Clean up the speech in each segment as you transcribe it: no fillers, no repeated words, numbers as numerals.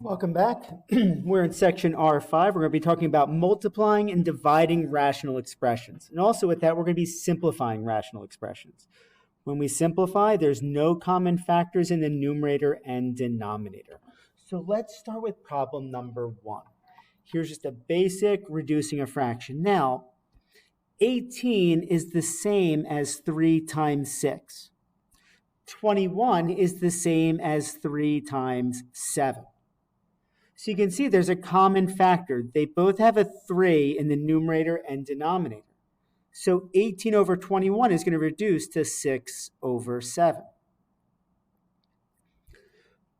Welcome back. We're in section R5. We're going to be talking about multiplying and dividing rational expressions. And also with that, we're going to be simplifying rational expressions. When we simplify, there's no common factors in the numerator and denominator. So let's start with problem number 1. Here's just a basic reducing a fraction. Now, 18 is the same as 3 times 6. 21 is the same as 3 times 7. So you can see there's a common factor. They both have a 3 in the numerator and denominator. So 18 over 21 is going to reduce to 6 over 7.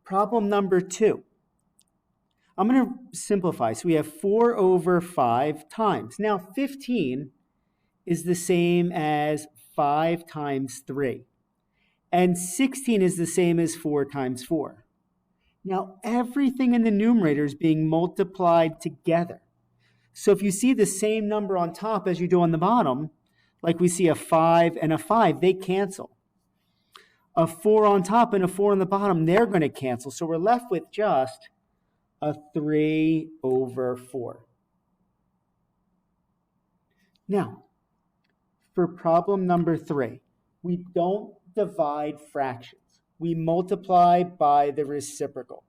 Problem number 2. I'm going to simplify. So we have 4 over 5 times. Now 15 is the same as 5 times 3. And 16 is the same as 4 times 4. Now, everything in the numerator is being multiplied together. So if you see the same number on top as you do on the bottom, like we see a 5 and a 5, they cancel. A 4 on top and a 4 on the bottom, they're going to cancel. So we're left with just a 3 over 4. Now, for problem number 3, we don't divide fractions. We multiply by the reciprocal.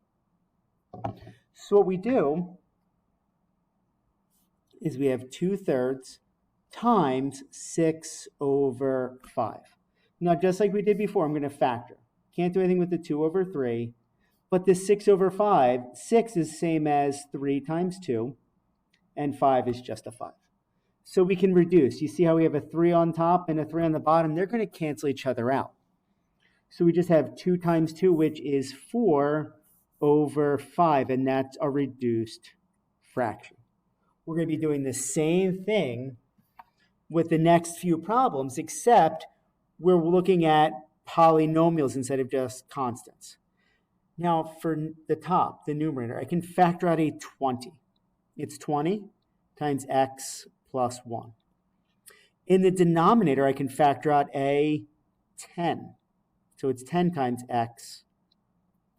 So what we do is we have 2/3 times 6 over 5. Now, just like we did before, I'm going to factor. Can't do anything with the 2 over 3, but the 6 over 5, 6 is the same as 3 times 2, and 5 is just a 5. So we can reduce. You see how we have a 3 on top and a 3 on the bottom? They're going to cancel each other out. So we just have 2 times 2, which is 4 over 5, and that's a reduced fraction. We're going to be doing the same thing with the next few problems, except we're looking at polynomials instead of just constants. Now, for the top, the numerator, I can factor out a 20. It's 20 times x plus 1. In the denominator, I can factor out a 10. So it's 10 times x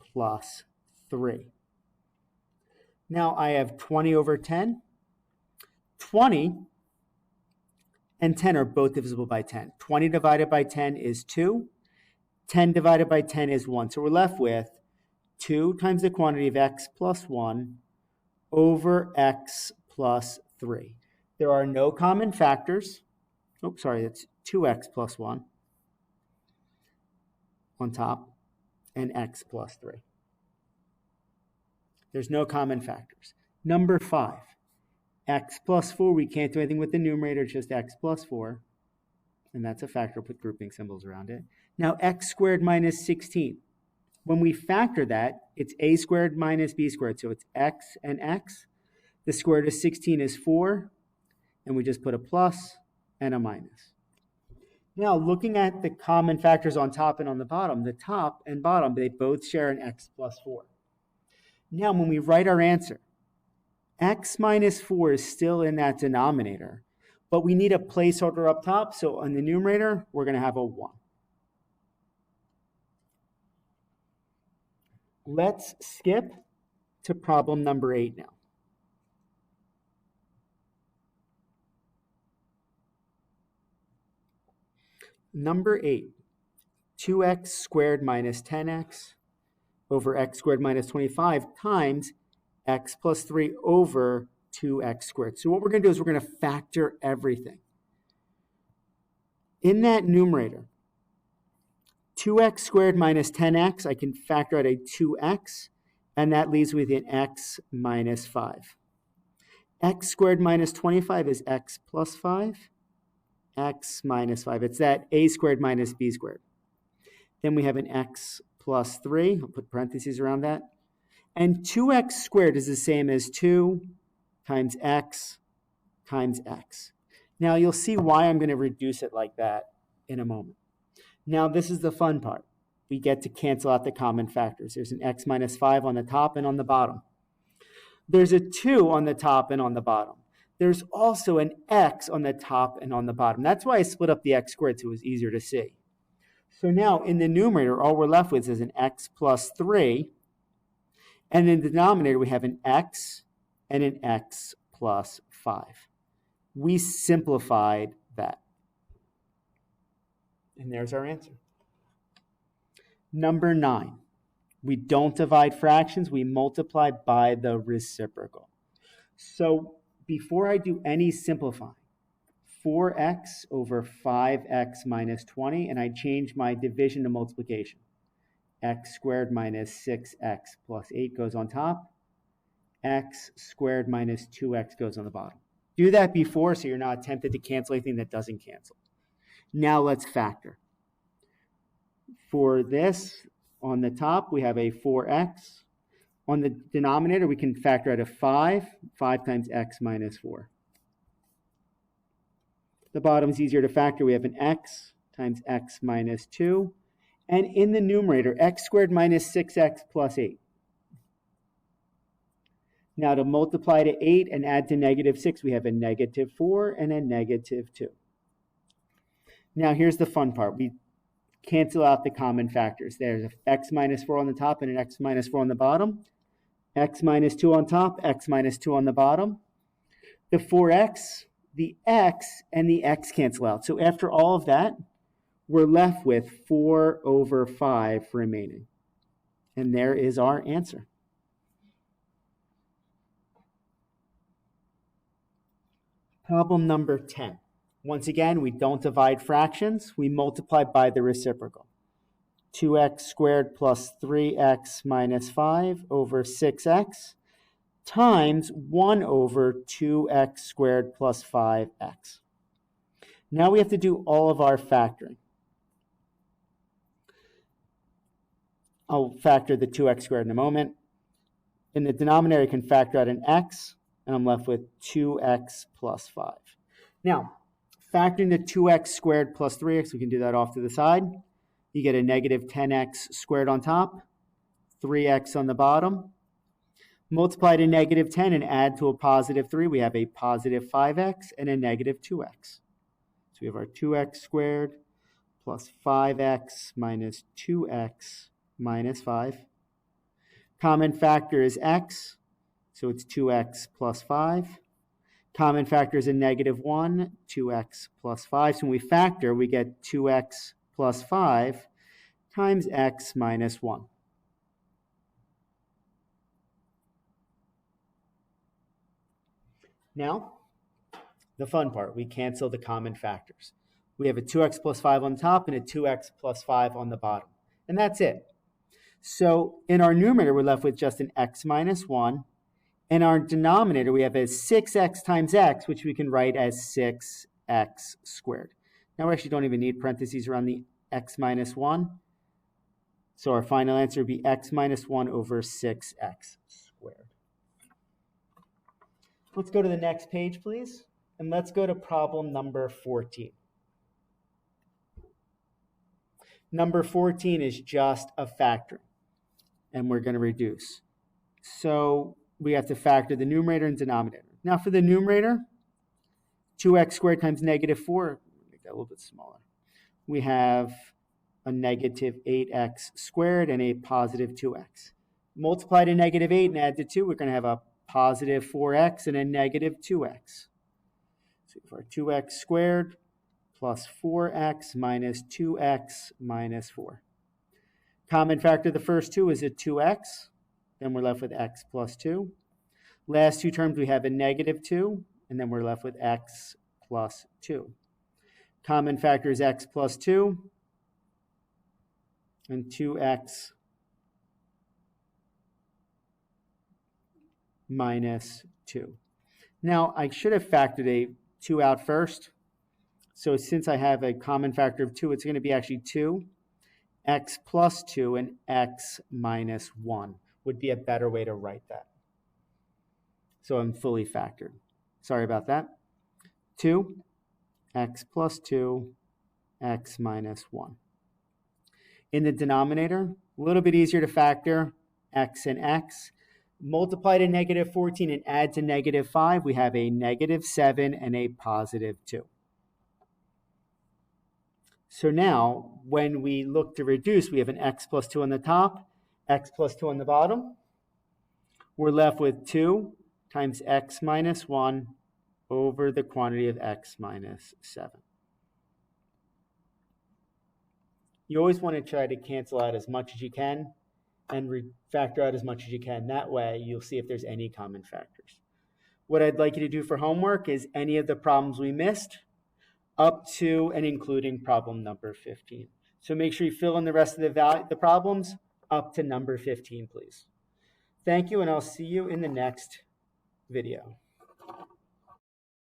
plus 3. Now I have 20 over 10. 20 and 10 are both divisible by 10. 20 divided by 10 is 2. 10 divided by 10 is 1. So we're left with 2 times the quantity of x plus 1 over x plus 3. There are no common factors. Oh, sorry, that's 2x plus 1. On top, and x plus 3. There's no common factors. Number 5, x plus 4. We can't do anything with the numerator, just x plus 4. And that's a factor. Put grouping symbols around it. Now, x squared minus 16. When we factor that, it's a squared minus b squared. So it's x and x. The square root of 16 is 4. And we just put a plus and a minus. Now, looking at the common factors on top and on the bottom, the top and bottom, they both share an x plus 4. Now, when we write our answer, x minus 4 is still in that denominator, but we need a placeholder up top, so on the numerator, we're going to have a 1. Let's skip to problem number 8 now. Number 8, 2x squared minus 10x over x squared minus 25 times x plus 3 over 2x squared. So what we're going to do is we're going to factor everything. In that numerator, 2x squared minus 10x, I can factor out a 2x, and that leaves me with an x minus 5. X squared minus 25 is x plus 5. X minus 5. It's that a squared minus b squared. Then we have an x plus 3. I'll put parentheses around that. And 2x squared is the same as 2 times x times x. Now you'll see why I'm going to reduce it like that in a moment. Now this is the fun part. We get to cancel out the common factors. There's an x minus 5 on the top and on the bottom. There's a 2 on the top and on the bottom. There's also an x on the top and on the bottom. That's why I split up the x squared so it was easier to see. So now in the numerator, all we're left with is an x plus 3. And in the denominator, we have an x and an x plus 5. We simplified that. And there's our answer. Number 9. We don't divide fractions. We multiply by the reciprocal. So before I do any simplifying, 4x over 5x minus 20, and I change my division to multiplication. X squared minus 6x plus 8 goes on top. X squared minus 2x goes on the bottom. Do that before so you're not tempted to cancel anything that doesn't cancel. Now let's factor. For this, on the top, we have a 4x. On the denominator, we can factor out a 5. 5 times x minus 4. The bottom is easier to factor. We have an x times x minus 2. And in the numerator, x squared minus 6x plus 8. Now to multiply to 8 and add to negative 6, we have a negative 4 and a negative 2. Now here's the fun part. We cancel out the common factors. There's an x minus 4 on the top and an x minus 4 on the bottom. X minus 2 on top, x minus 2 on the bottom. The 4x, the x, and the x cancel out. So after all of that, we're left with 4 over 5 remaining. And there is our answer. Problem number 10. Once again, we don't divide fractions. We multiply by the reciprocal. 2x squared plus 3x minus 5 over 6x times 1 over 2x squared plus 5x. Now we have to do all of our factoring. I'll factor the 2x squared in a moment. In the denominator, I can factor out an x, and I'm left with 2x plus 5. Now, factoring the 2x squared plus 3x, we can do that off to the side. You get a negative 10x squared on top, 3x on the bottom. Multiply to negative 10 and add to a positive 3. We have a positive 5x and a negative 2x. So we have our 2x squared plus 5x minus 2x minus 5. Common factor is x, so it's 2x plus 5. Common factor is a negative 1, 2x plus 5. So when we factor, we get 2x plus 5 times x minus 1. Now, the fun part, we cancel the common factors. We have a 2x plus 5 on top and a 2x plus 5 on the bottom. And that's it. So in our numerator, we're left with just an x minus 1. In our denominator, we have a 6x times x, which we can write as 6x squared. Now we actually don't even need parentheses around the x minus 1. So our final answer would be x minus 1 over 6x squared. Let's go to the next page, please. And let's go to problem number 14. Number 14 is just a factor. And we're going to reduce. So we have to factor the numerator and denominator. Now for the numerator, 2x squared times negative 4, make that a little bit smaller. We have a negative 8x squared and a positive 2x. Multiply to negative 8 and add to 2, we're going to have a positive 4x and a negative 2x. So for 2x squared plus 4x minus 2x minus 4. Common factor of the first two is a 2x. Then we're left with x plus 2. Last two terms, we have a negative 2, and then we're left with x plus 2. Common factor is x plus 2, and 2x minus 2. Now, I should have factored a 2 out first. So since I have a common factor of 2, it's going to be actually 2. X plus 2 and x minus 1 would be a better way to write that. So I'm fully factored. Sorry about that. 2, x plus 2, x minus 1. In the denominator, a little bit easier to factor, x and x. Multiply to negative 14 and add to negative 5, we have a negative 7 and a positive 2. So now, when we look to reduce, we have an x plus 2 on the top, x plus 2 on the bottom. we're left with 2 times x minus 1 over the quantity of x minus 7. You always want to try to cancel out as much as you can and factor out as much as you can. That way, you'll see if there's any common factors. What I'd like you to do for homework is any of the problems we missed up to and including problem number 15. So make sure you fill in the rest of the problems up to number 15, please. Thank you, and I'll see you in the next video.